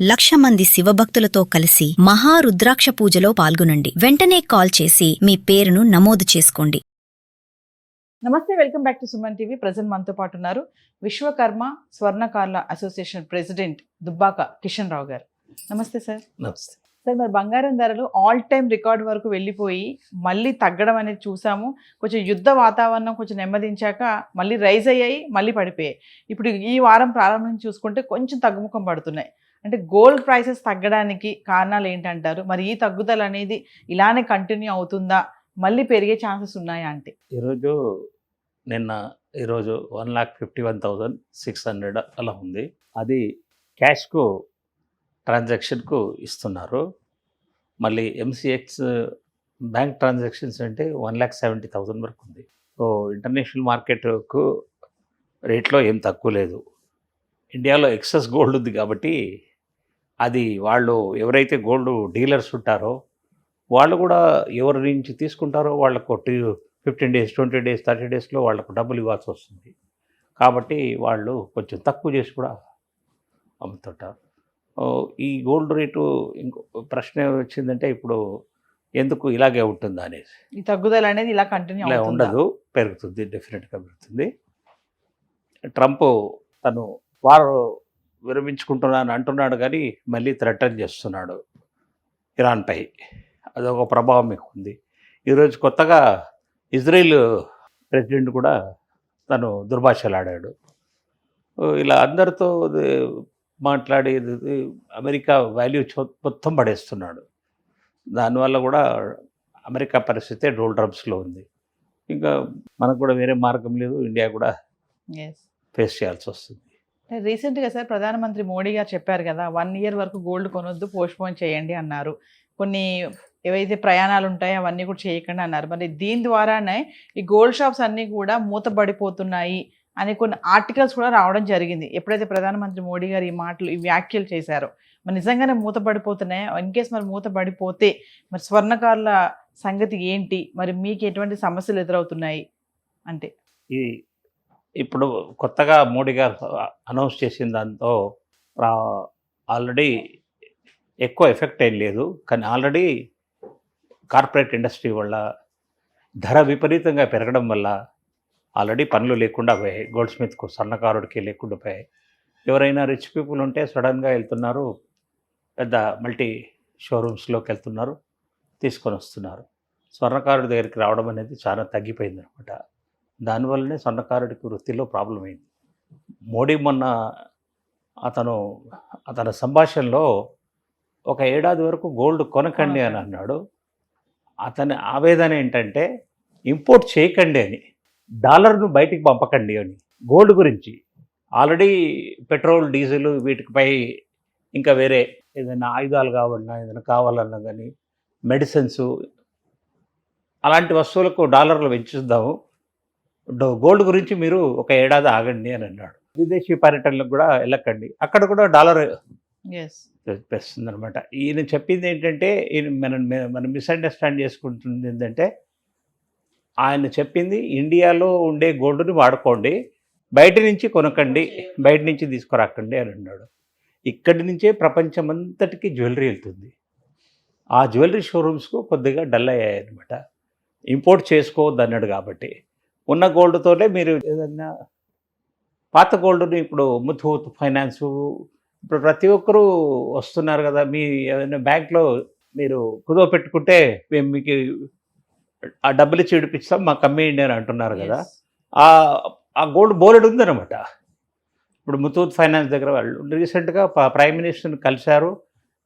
1,00,000 మంది శివభక్తులతో కలిసి మహారుద్రాక్ష పూజలో పాల్గొనండి. వెంటనే కాల్ చేసి మీ పేరును నమోదు చేసుకోండి. నమస్తే, welcome back to Suman TV. Present మనతో పాటు ఉన్నారు విశ్వకర్మ స్వర్ణకారుల అసోసియేషన్ ప్రెసిడెంట్ దుబ్బాక కిషన్ రావు గారు. నమస్తే సార్. నమస్తే సార్, మరి బంగారం ధరలు ఆల్ టైమ్ రికార్డ్ వరకు వెళ్ళిపోయి మళ్ళీ తగ్గడం అనేది చూసాము. కొంచెం యుద్ధ వాతావరణం కొంచెం నెమ్మదించాక మళ్ళీ రైజ్ అయ్యాయి, మళ్ళీ పడిపోయాయి. ఇప్పుడు ఈ వారం ప్రారంభం నుంచి చూసుకుంటే కొంచెం తగ్గుముఖం పడుతున్నాయి. అంటే గోల్డ్ ప్రైసెస్ తగ్గడానికి కారణాలు ఏంటంటారు? మరి ఈ తగ్గుదల అనేది ఇలానే కంటిన్యూ అవుతుందా, మళ్ళీ పెరిగే ఛాన్సెస్ ఉన్నాయా అంటే? ఈరోజు 1,51,600 అలా ఉంది. అది క్యాష్కు ట్రాన్సాక్షన్కు ఇస్తున్నారు. మళ్ళీ ఎంసీఎక్స్ బ్యాంక్ ట్రాన్సాక్షన్స్ అంటే 1,70,000 వరకు ఉంది. సో ఇంటర్నేషనల్ మార్కెట్కు రేట్లో ఏం తక్కువ లేదు. ఇండియాలో ఎక్సెస్ గోల్డ్ ఉంది కాబట్టి అది వాళ్ళు ఎవరైతే గోల్డ్ డీలర్స్ ఉంటారో వాళ్ళు కూడా ఎవరి నుంచి తీసుకుంటారో వాళ్ళకు 15 days, 20 days, 30 daysలో వాళ్ళకు డబ్బులు ఇవ్వాల్సి వస్తుంది. కాబట్టి వాళ్ళు కొంచెం తక్కువ చేసి కూడా అమ్ముతుంటారు. ఈ గోల్డ్ రేటు ఇంకో ప్రశ్న వచ్చిందంటే ఇప్పుడు ఎందుకు ఇలాగే ఉంటుందా అనేసి. ఈ తగ్గుదల అనేది ఇలా కంటిన్యూ ఇలా ఉండదు, పెరుగుతుంది, డెఫినెట్గా పెరుగుతుంది. ట్రంప్ తను వారు విరమించుకుంటున్నాను అంటున్నాడు కానీ మళ్ళీ థ్రెటన్ చేస్తున్నాడు ఇరాన్పై. అదొక ప్రభావం మీకు ఉంది. ఈరోజు కొత్తగా ఇజ్రాయిల్ ప్రెసిడెంట్ కూడా తను దుర్భాషలాడాడు. ఇలా అందరితో మాట్లాడి అమెరికా వాల్యూ మొత్తం పడేస్తున్నాడు. దానివల్ల కూడా అమెరికా పరిస్థితే డోల్డ్రమ్స్లో ఉంది. ఇంకా మనకు కూడా వేరే మార్గం లేదు, ఇండియా కూడా ఫేస్ చేయాల్సి వస్తుంది. రీసెంట్గా సార్ ప్రధానమంత్రి మోడీ గారు చెప్పారు కదా, 1 year వరకు గోల్డ్ కొనొద్దు, పోస్ట్పోన్ చేయండి అన్నారు. కొన్ని ఏవైతే ప్రయాణాలు ఉంటాయో అవన్నీ కూడా చేయకండి అన్నారు. మరి దీని ద్వారానే ఈ గోల్డ్ షాప్స్ అన్నీ కూడా మూతపడిపోతున్నాయి అని కొన్ని ఆర్టికల్స్ కూడా రావడం జరిగింది. ఎప్పుడైతే ప్రధానమంత్రి మోడీ గారు ఈ వ్యాఖ్యలు చేశారో మరి నిజంగానే మూతపడిపోతున్నాయో, ఇన్ కేస్ మరి మూతపడిపోతే మరి స్వర్ణకారుల సంగతి ఏంటి, మరి మీకు ఎటువంటి సమస్యలు ఎదురవుతున్నాయి అంటే? ఇప్పుడు కొత్తగా మోడీ గారు అనౌన్స్ చేసిన దాంతో ఆల్రెడీ ఎక్కువ ఎఫెక్ట్ ఏం లేదు, కానీ ఆల్రెడీ కార్పొరేట్ ఇండస్ట్రీ వల్ల ధర విపరీతంగా పెరగడం వల్ల ఆల్రెడీ పనులు లేకుండా పోయాయి. గోల్డ్ స్మిత్కు, స్వర్ణకారుడికి లేకుండా పోయాయి. ఎవరైనా రిచ్ పీపుల్ ఉంటే సడన్గా వెళ్తున్నారు, పెద్ద మల్టీ షోరూమ్స్లోకి వెళ్తున్నారు, తీసుకొని వస్తున్నారు. స్వర్ణకారుడి దగ్గరికి రావడం అనేది చాలా తగ్గిపోయింది అనమాట. దానివల్లనే స్వర్ణకారుడికి వృత్తిలో ప్రాబ్లం అయింది. మోడీ మొన్న అతని సంభాషణలో ఒక ఏడాది వరకు గోల్డ్ కొనకండి అని అన్నాడు. అతని ఆవేదన ఏంటంటే ఇంపోర్ట్ చేయకండి అని, డాలర్ను బయటికి పంపకండి అని. గోల్డ్ గురించి ఆల్రెడీ పెట్రోల్, డీజిల్ వీటిపై ఇంకా వేరే ఏదైనా ఆయుధాలు కావాలన్నా, ఏదైనా కావాలన్నా కానీ మెడిసిన్స్ అలాంటి వస్తువులకు డాలర్లు పెంచుదాము, గోల్డ్ గురించి మీరు ఒక ఏడాది ఆగండి అని అన్నాడు. విదేశీ పర్యటనలకు కూడా వెళ్ళకండి, అక్కడ కూడా డాలర్ పెస్తుంది అనమాట. ఈయన చెప్పింది ఏంటంటే, మనం మిస్అండర్స్టాండ్ చేసుకుంటుంది ఏంటంటే, ఆయన చెప్పింది ఇండియాలో ఉండే గోల్డ్ని వాడుకోండి, బయట నుంచి కొనకండి, బయట నుంచి తీసుకురాకండి అని అన్నాడు. ఇక్కడి నుంచే ప్రపంచమంతటికి జ్యువెలరీ వెళ్తుంది. ఆ జ్యువెలరీ షోరూమ్స్కు కొద్దిగా డల్ అయ్యాయి అనమాట. ఇంపోర్ట్ చేసుకోవద్దు అన్నాడు. కాబట్టి ఉన్న గోల్డ్తోనే మీరు ఏదన్నా పాత గోల్డ్ని ఇప్పుడు ముథూట్ ఫైనాన్సు, ఇప్పుడు ప్రతి ఒక్కరూ వస్తున్నారు కదా, మీ ఏదైనా బ్యాంక్లో మీరు కుదో పెట్టుకుంటే మేము మీకు ఆ డబ్బులు ఇచ్చి విడిపిస్తాం, మాకు అమ్మేయండి అని అంటున్నారు కదా. ఆ గోల్డ్ బోలెడ్ ఉందన్నమాట. ఇప్పుడు ముథూట్ ఫైనాన్స్ దగ్గర వాళ్ళు రీసెంట్గా ప్రైమ్ మినిస్టర్ని కలిశారు.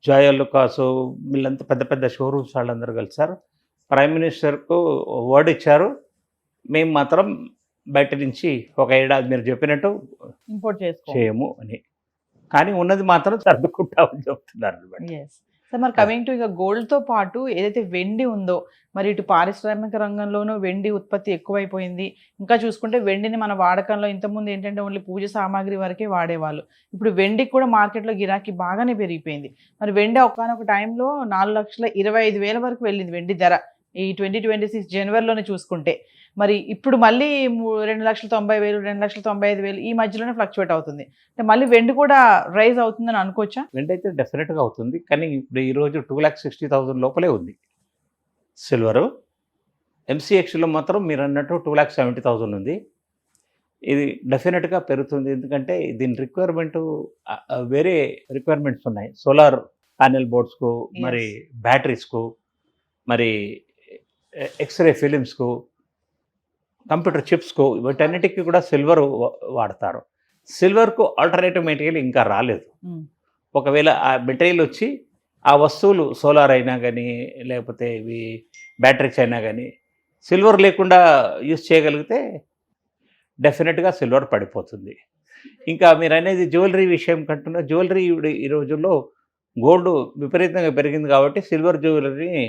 జాయలుకాసు వీళ్ళంతా పెద్ద పెద్ద షోరూమ్స్ వాళ్ళందరూ కలిశారు. ప్రైమ్ మినిస్టర్కు వర్డ్ ఇచ్చారు, మేము మాత్రం బయట నుంచి ఒక ఏడాది మీరు చెప్పినట్టు ఇంపోర్ట్ చేయము అని. కానీ ఉన్నది మాత్రం సర్దుకుంటామని చెప్తున్నారు. సార్, మరి కమింగ్ టు ఇక గోల్డ్తో పాటు ఏదైతే వెండి ఉందో, మరి ఇటు పారిశ్రామిక రంగంలోనూ వెండి ఉత్పత్తి ఎక్కువైపోయింది. ఇంకా చూసుకుంటే వెండిని మన వాడకంలో ఇంతకుముందు ఏంటంటే ఓన్లీ పూజ సామాగ్రి వరకే వాడేవాళ్ళు. ఇప్పుడు వెండికి కూడా మార్కెట్లో గిరాకీ బాగానే పెరిగిపోయింది. మరి వెండి ఒకనొక టైంలో 4,25,000 వరకు వెళ్ళింది వెండి ధర. ఈ 2026 జనవరిలోనే చూసుకుంటే మరి ఇప్పుడు మళ్ళీ 2,90,000 2,95,000 ఈ మధ్యలోనే ఫ్లక్చువేట్ అవుతుంది. అంటే మళ్ళీ వెండి కూడా రైజ్ అవుతుందని అనుకోవచ్చా? వెండి అయితే డెఫినెట్గా అవుతుంది, కానీ ఇప్పుడు ఈరోజు 2,60,000 లోపలే ఉంది సిల్వరు. ఎంసీఎక్స్లో మాత్రం మీరు అన్నట్టు 2,70,000 ఉంది. ఇది డెఫినెట్గా పెరుగుతుంది, ఎందుకంటే దీని రిక్వైర్మెంట్ వేరే రిక్వైర్మెంట్స్ ఉన్నాయి. సోలార్ ప్యానెల్ బోర్డ్స్కు, మరి బ్యాటరీస్కు, మరి ఎక్స్రే ఫిలిమ్స్కు, కంప్యూటర్ చిప్స్కు, వీటన్నిటికీ కూడా సిల్వర్ వాడతారు. సిల్వర్కు ఆల్టర్నేటివ్ మెటీరియల్ ఇంకా రాలేదు. ఒకవేళ ఆ మెటీరియల్ వచ్చి ఆ వస్తువులు సోలార్ అయినా కానీ, లేకపోతే ఇవి బ్యాటరీస్ అయినా కానీ సిల్వర్ లేకుండా యూజ్ చేయగలిగితే డెఫినెట్గా సిల్వర్ పడిపోతుంది. ఇంకా మీరు అనేది జ్యువెలరీ విషయం కంటున్నా, జ్యువెలరీ ఈ రోజుల్లో గోల్డ్ విపరీతంగా పెరిగింది కాబట్టి సిల్వర్ జ్యువెలరీని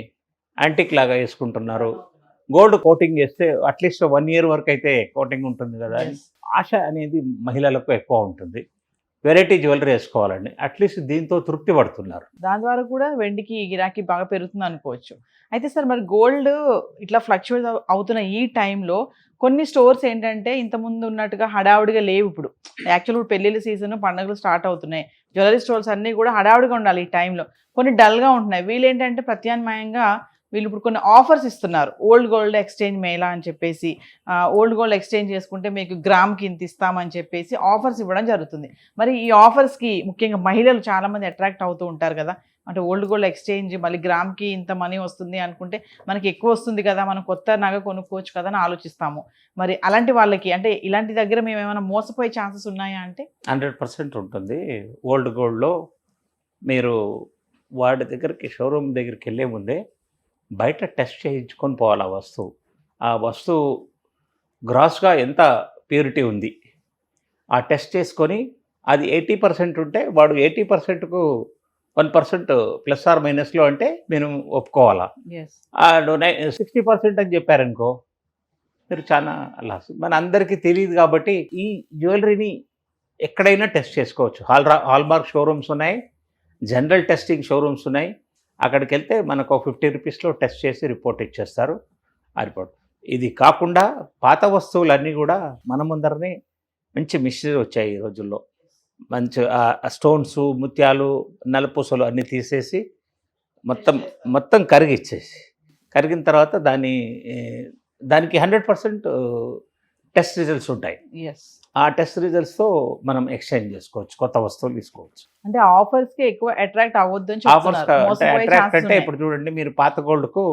యాంటిక్ లాగా వేసుకుంటున్నారు. గోల్డ్ కోటింగ్ చేస్తే అట్లీస్ట్ 1 year వరకు అయితే కోటింగ్ ఉంటుంది కదా అని ఆశ అనేది మహిళలకు ఎక్కువ ఉంటుంది. వెరైటీ జ్యువెలరీ వేసుకోవాలండి, అట్లీస్ట్ దీంతో తృప్తి పడుతున్నారు. దాని ద్వారా కూడా వెండికి గిరాకీ బాగా పెరుగుతుంది అనుకోవచ్చు. అయితే సార్ మరి గోల్డ్ ఇట్లా ఫ్లక్చువేట్ అవుతున్న ఈ టైంలో కొన్ని స్టోర్స్ ఏంటంటే ఇంతకుముందు ఉన్నట్టుగా హడావుడిగా లేవు. ఇప్పుడు యాక్చువల్గా పెళ్ళిళ్ళ సీజన్, పండుగలు స్టార్ట్ అవుతున్నాయి. జ్యువెలరీ స్టోర్స్ అన్నీ కూడా హడావుడిగా ఉండాలి ఈ టైంలో. కొన్ని డల్గా ఉంటున్నాయి. వీళ్ళు ఏంటంటే ప్రత్యామ్నాయంగా వీళ్ళు ఇప్పుడు కొన్ని ఆఫర్స్ ఇస్తున్నారు. ఓల్డ్ గోల్డ్ ఎక్స్చేంజ్ మేళా అని చెప్పేసి, ఓల్డ్ గోల్డ్ ఎక్స్చేంజ్ చేసుకుంటే మీకు గ్రామ్కి ఇంత ఇస్తామని చెప్పేసి ఆఫర్స్ ఇవ్వడం జరుగుతుంది. మరి ఈ ఆఫర్స్కి ముఖ్యంగా మహిళలు చాలామంది అట్రాక్ట్ అవుతూ ఉంటారు కదా. అంటే ఓల్డ్ గోల్డ్ ఎక్స్చేంజ్ మళ్ళీ గ్రామ్కి ఇంత మనీ వస్తుంది అనుకుంటే మనకి ఎక్కువ వస్తుంది కదా, మనం కొత్త నగ కొనుక్కోవచ్చు కదా అని ఆలోచిస్తాము. మరి అలాంటి వాళ్ళకి అంటే ఇలాంటి దగ్గర మేము ఏమైనా మోసపోయే ఛాన్సెస్ ఉన్నాయా అంటే? 100% ఉంటుంది. ఓల్డ్ గోల్డ్లో మీరు వాడి దగ్గరికి, షోరూమ్ దగ్గరికి వెళ్ళే ముందే బయట టెస్ట్ చేయించుకొని పోవాలి. ఆ వస్తువు గ్రాస్గా ఎంత ప్యూరిటీ ఉంది ఆ టెస్ట్ చేసుకొని, అది 80% ఉంటే వాడు 80%కు 1% ప్లస్ ఆర్ మైనస్లో అంటే నేను ఒప్పుకోవాలా. 60% అని చెప్పారనుకో మీరు చాలా లాస్. మన అందరికీ తెలియదు కాబట్టి ఈ జ్యువెలరీని ఎక్కడైనా టెస్ట్ చేసుకోవచ్చు. హాల్మార్క్ షోరూమ్స్ ఉన్నాయి, జనరల్ టెస్టింగ్ షోరూమ్స్ ఉన్నాయి. అక్కడికి వెళ్తే మనకు 50 రూపీస్లో టెస్ట్ చేసి రిపోర్ట్ ఇచ్చేస్తారు. ఆ రిపోర్ట్ ఇది కాకుండా పాత వస్తువులన్నీ కూడా మన ముందరనే మంచి మిషనరీ వచ్చాయి ఈ రోజుల్లో. మంచి స్టోన్స్, ముత్యాలు, నల్లపూసలు అన్నీ తీసేసి మొత్తం కరిగిన తర్వాత దానికి 100% టెస్ట్ రిజల్ట్స్ ఉంటాయి. ఆ టెస్ట్ రిజల్ట్స్తో మనం ఎక్స్చేంజ్ చేసుకోవచ్చు, కొత్త వస్తువులు తీసుకోవచ్చు. అంటే ఆఫర్స్కి ఎక్కువ అట్రాక్ట్ అవ్వద్దు అని ఆఫర్స్ అట్రాక్ట్ అంటే ఇప్పుడు చూడండి, మీరు పాత గోల్డ్కు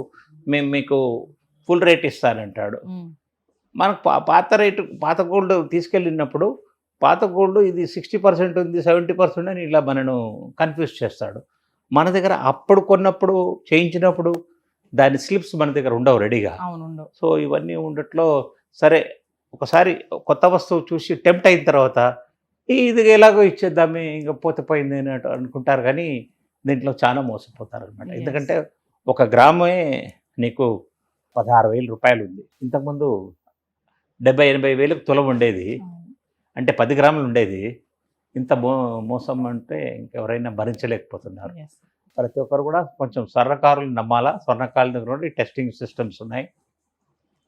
మేము మీకు ఫుల్ రేట్ ఇస్తానంటాడు. మనకు పాత గోల్డ్ తీసుకెళ్ళినప్పుడు పాత గోల్డ్ ఇది 60% ఉంది, 70% అని ఇలా మనను కన్ఫ్యూజ్ చేస్తాడు. మన దగ్గర అప్పుడు కొన్నప్పుడు, చేయించినప్పుడు దాని స్లిప్స్ మన దగ్గర ఉండవు రెడీగా. సో ఇవన్నీ ఉండట్లో సరే ఒకసారి కొత్త వస్తువు చూసి టెంప్ట్ అయిన తర్వాత ఇది ఎలాగో ఇచ్చేద్దామే ఇంకా పోతే పోయింది అని అనుకుంటారు, కానీ దీంట్లో చాలా మోసపోతారు అనమాట. ఎందుకంటే 1 గ్రామే నీకు 16,000 రూపాయలు ఉంది. ఇంతకుముందు 70-80 వేలకు తులం ఉండేది, అంటే 10 గ్రాములు ఉండేది. ఇంత మోసం అంటే ఇంకెవరైనా భరించలేకపోతున్నారు. ప్రతి ఒక్కరు కూడా కొంచెం స్వర్ణకారులు నమ్మాలా. స్వర్ణకారుల దగ్గర నుండి టెస్టింగ్ సిస్టమ్స్ ఉన్నాయి.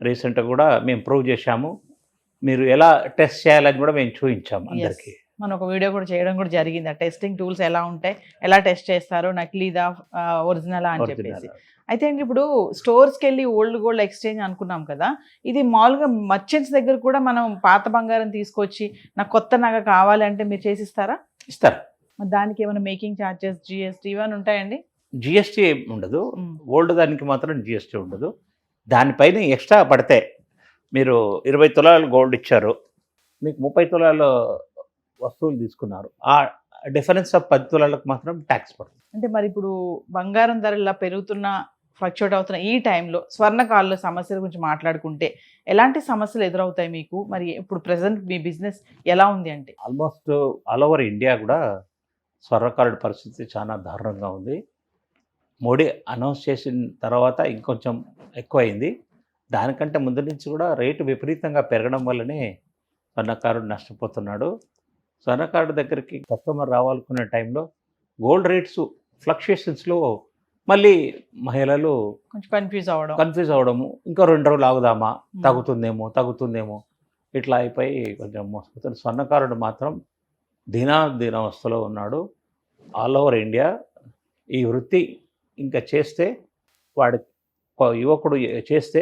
రీసెంట్గా కూడా మేము ప్రూవ్ చేశాము. మీరు ఎలా టెస్ట్ చేయాలని కూడా మేము చూపించాము అందరికీ. మనం ఒక వీడియో కూడా చేయడం కూడా జరిగింది. ఆ టెస్టింగ్ టూల్స్ ఎలా ఉంటాయి, ఎలా టెస్ట్ చేస్తారు, నకిలీదా ఒరిజినలా అని చెప్పేసి. అయితే ఇప్పుడు స్టోర్స్కి వెళ్ళి ఓల్డ్ గోల్డ్ ఎక్స్చేంజ్ అనుకున్నాం కదా, ఇది మామూలుగా మర్చెంట్స్ దగ్గర కూడా మనం పాత బంగారం తీసుకొచ్చి నాకు కొత్త నగ కావాలంటే మీరు చేసిస్తారా? ఇస్తారు. దానికి ఏమైనా మేకింగ్ ఛార్జెస్, జిఎస్టీ ఇవన్నీ ఉంటాయండి? జిఎస్టీ ఉండదు. ఓల్డ్ దానికి మాత్రం జిఎస్టీ ఉండదు. దానిపైన ఎక్స్ట్రా పడితే, మీరు 20 తులాలు గోల్డ్ ఇచ్చారు, మీకు 30 తులాల వస్తువులు తీసుకున్నారు, ఆ డిఫరెన్స్ ఆఫ్ 10 తులాలకు మాత్రం ట్యాక్స్ పడుతుంది. అంటే మరి ఇప్పుడు బంగారం ధర ఇలా పెరుగుతున్న, ఫ్లక్చువేట్ అవుతున్న ఈ టైంలో స్వర్ణకారుల సమస్యల గురించి మాట్లాడుకుంటే ఎలాంటి సమస్యలు ఎదురవుతాయి మీకు? మరి ఇప్పుడు ప్రెసెంట్ మీ బిజినెస్ ఎలా ఉంది అంటే? ఆల్మోస్ట్ ఆల్ ఓవర్ ఇండియా కూడా స్వర్ణకారుడి పరిస్థితి చాలా దారుణంగా ఉంది. మోడీ అనౌన్స్ చేసిన తర్వాత ఇంకొంచెం ఎక్కువైంది. దానికంటే ముందు నుంచి కూడా రేటు విపరీతంగా పెరగడం వల్లనే స్వర్ణకారుడు నష్టపోతున్నాడు. స్వర్ణకారుడి దగ్గరికి కస్టమర్ రావాలనుకునే టైంలో గోల్డ్ రేట్స్ ఫ్లక్చుయేషన్స్లో మళ్ళీ మహిళలు కొంచెం కన్ఫ్యూజ్ అవడము, ఇంకో 2 రోజులు ఆగుదామా, తగ్గుతుందేమో ఇట్లా అయిపోయి కొంచెం మోసపోతాడు. స్వర్ణకారుడు మాత్రం దీనావస్థలో ఉన్నాడు. ఆల్ ఓవర్ ఇండియా ఈ వృత్తి ఇంకా చేస్తే వాడి యువకుడు చేస్తే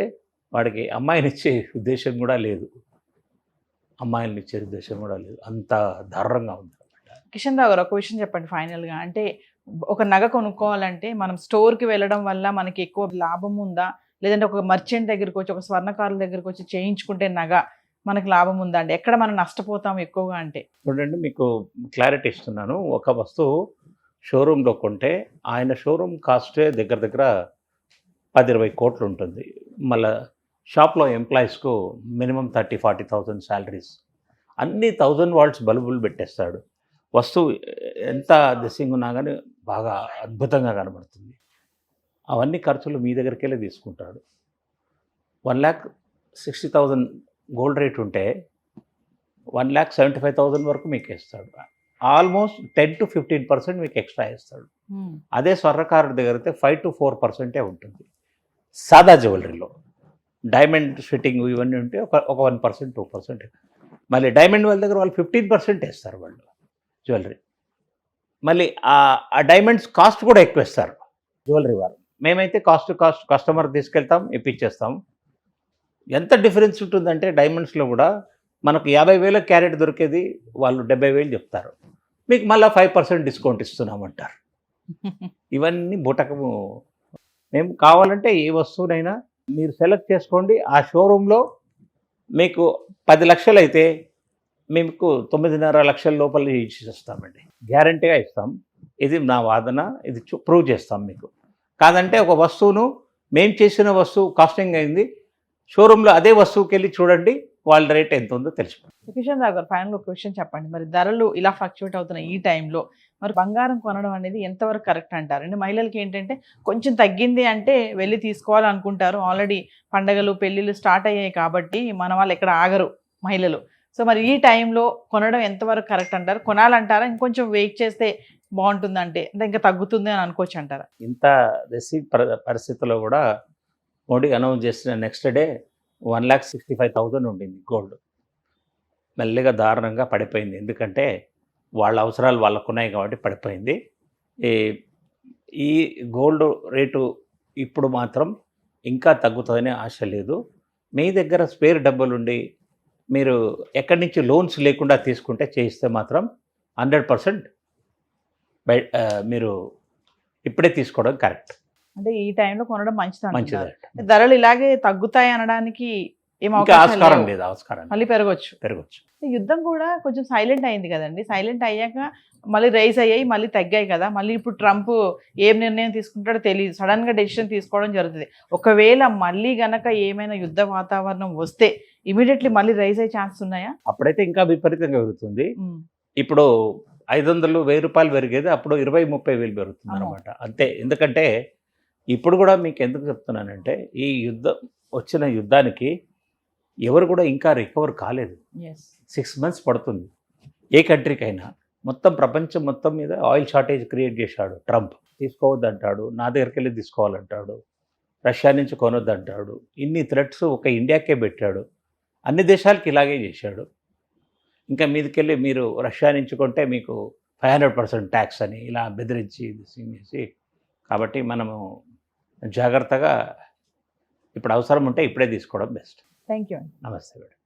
వాడికి అమ్మాయినిచ్చే ఉద్దేశం కూడా లేదు, అంత దారుణంగా ఉంది. కిషన్ రావు గారు, ఒక విషయం చెప్పండి ఫైనల్గా. అంటే ఒక నగ కొనుక్కోవాలంటే మనం స్టోర్కి వెళ్ళడం వల్ల మనకి ఎక్కువ లాభం ఉందా, లేదంటే ఒక మర్చెంట్ దగ్గరికి వచ్చి, ఒక స్వర్ణకారుల దగ్గరికి వచ్చి చేయించుకుంటే నగ మనకు లాభం ఉందా అండి? ఎక్కడ మనం నష్టపోతాం ఎక్కువగా అంటే? చూడండి, మీకు క్లారిటీ ఇస్తున్నాను. ఒక వస్తువు షోరూంలో కొంటే ఆయన షోరూమ్ కాస్టే దగ్గర 10-20 కోట్లు ఉంటుంది. మళ్ళీ షాప్లో ఎంప్లాయీస్కు మినిమం 30,000-40,000 శాలరీస్, అన్ని 1000 వాట్స్ బల్బులు పెట్టేస్తాడు. వస్తువు ఎంత దిసింగ్ ఉన్నా కానీ బాగా అద్భుతంగా కనబడుతుంది. అవన్నీ ఖర్చులు మీ దగ్గరికి వెళ్ళి తీసుకుంటాడు. 1,60,000 గోల్డ్ రేట్ ఉంటే 1,75,000 వరకు మీకు ఇస్తాడు. ఆల్మోస్ట్ 10-15% మీకు ఎక్స్ట్రా ఇస్తాడు. అదే స్వర్ణకారుడి దగ్గర అయితే 5-4% ఉంటుంది. సాదా జ్యువెలరీలో డైమండ్ ఫిట్టింగ్ ఇవన్నీ ఉంటే ఒక 1%, 2%. మళ్ళీ డైమండ్ వాళ్ళ దగ్గర వాళ్ళు 15% వేస్తారు వాళ్ళు జ్యువెలరీ. మళ్ళీ ఆ డైమండ్స్ కాస్ట్ కూడా ఎక్కువ ఇస్తారు జ్యువెలరీ వాళ్ళు. మేమైతే కాస్ట్ కస్టమర్ తీసుకెళ్తాం, ఇప్పించేస్తాం. ఎంత డిఫరెన్స్ ఉంటుందంటే డైమండ్స్లో కూడా మనకు 50,000 క్యారెట్ దొరికేది వాళ్ళు 70,000 చెప్తారు, మీకు మళ్ళీ 5% డిస్కౌంట్ ఇస్తున్నామంటారు. ఇవన్నీ బుటకము. మేము కావాలంటే ఏ వస్తువునైనా మీరు సెలెక్ట్ చేసుకోండి. ఆ షోరూంలో మీకు 10 లక్షలు అయితే మీకు 9.5 లక్షల లోపల ఇచ్చేస్తామండి, గ్యారంటీగా ఇస్తాం. ఇది నా వాదన, ఇది ప్రూవ్ చేస్తాం మీకు. కాదంటే ఒక వస్తువును మేము చేసిన వస్తువు కాస్టింగ్ అయింది, షోరూంలో అదే వస్తువుకి వెళ్ళి చూడండి, వాళ్ళ రేట్ ఎంత ఉందో తెలిసిపోతుంది. కిషన్ రావు గారు, ఫైనల్ ఒక క్వశ్చన్ చెప్పండి. మరి ధరలు ఇలా ఫ్లక్చువేట్ అవుతున్న ఈ టైంలో మరి బంగారం కొనడం అనేది ఎంతవరకు కరెక్ట్ అంటారు? అంటే మహిళలకి ఏంటంటే కొంచెం తగ్గింది అంటే వెళ్ళి తీసుకోవాలనుకుంటారు. ఆల్రెడీ పండగలు పెళ్ళిళ్ళు స్టార్ట్ అయ్యాయి కాబట్టి మన వాళ్ళు ఎక్కడ ఆగరు మహిళలు. సో మరి ఈ టైంలో కొనడం ఎంతవరకు కరెక్ట్ అంటారు? కొనాలంటారా, ఇంకొంచెం వెయిట్ చేస్తే బాగుంటుందంటే, అంటే ఇంకా తగ్గుతుంది అని అనుకోవచ్చు అంటారా? ఇంత రిసీవ్ పరిస్థితుల్లో కూడా మోడీ అనౌన్స్ చేసిన నెక్స్ట్ డే 1,65,000 ఉండింది గోల్డ్. మెల్లిగా దారుణంగా పడిపోయింది, ఎందుకంటే వాళ్ళ అవసరాలు వాళ్ళకున్నాయి కాబట్టి పడిపోయింది. ఈ గోల్డ్ రేటు ఇప్పుడు మాత్రం ఇంకా తగ్గుతుందనే ఆశ లేదు. మీ దగ్గర స్పేర్ డబ్బులుండి మీరు ఎక్కడి నుంచి లోన్స్ లేకుండా తీసుకుంటే చేయిస్తే మాత్రం 100% మీరు ఇప్పుడే తీసుకోవడం కరెక్ట్. అంటే ఈ టైంలో కొనడం మంచిది. మంచిది. ధరలు ఇలాగే తగ్గుతాయి అనడానికి ఏం ఆస్కారం లేదు, మళ్ళీ పెరగచ్చు. యుద్ధం కూడా కొంచెం సైలెంట్ అయింది కదండి. సైలెంట్ అయ్యాక మళ్ళీ రైజ్ అయ్యాయి, మళ్ళీ తగ్గాయి కదా. మళ్ళీ ఇప్పుడు ట్రంప్ ఏం నిర్ణయం తీసుకుంటాడో తెలియదు, సడన్ గా డెసిషన్ తీసుకోవడం జరుగుతుంది. ఒకవేళ మళ్ళీ గనక ఏమైనా యుద్ధ వాతావరణం వస్తే ఇమీడియట్లీ మళ్ళీ రైజ్ అయ్యే ఛాన్స్ ఉన్నాయా? అప్పుడైతే ఇంకా విపరీతంగా పెరుగుతుంది. ఇప్పుడు 500-1,000 రూపాయలు పెరిగేది అప్పుడు 20-30 వేలు పెరుగుతుంది అనమాట, అంతే. ఎందుకంటే ఇప్పుడు కూడా మీకు ఎందుకు చెప్తున్నానంటే, ఈ వచ్చిన యుద్ధానికి ఎవరు కూడా ఇంకా రికవర్ కాలేదు. 6 months పడుతుంది ఏ కంట్రీకైనా. మొత్తం ప్రపంచం మొత్తం మీద ఆయిల్ షార్టేజ్ క్రియేట్ చేశాడు ట్రంప్. తీసుకోవద్దంటాడు, నా దగ్గరికి వెళ్ళి తీసుకోవాలంటాడు, రష్యా నుంచి కొనొద్దంటాడు. ఇన్ని థ్రెట్స్ ఒక ఇండియాకే పెట్టాడు, అన్ని దేశాలకి ఇలాగే చేశాడు. ఇంకా మీదకెళ్ళి మీరు రష్యా నుంచి కొంటే మీకు 500% ట్యాక్స్ అని ఇలా బెదిరించి చేసి, కాబట్టి మనము జాగ్రత్తగా ఇప్పుడు అవసరం ఉంటే ఇప్పుడే తీసుకోవడం బెస్ట్. Thank you. నమస్తే మేడం.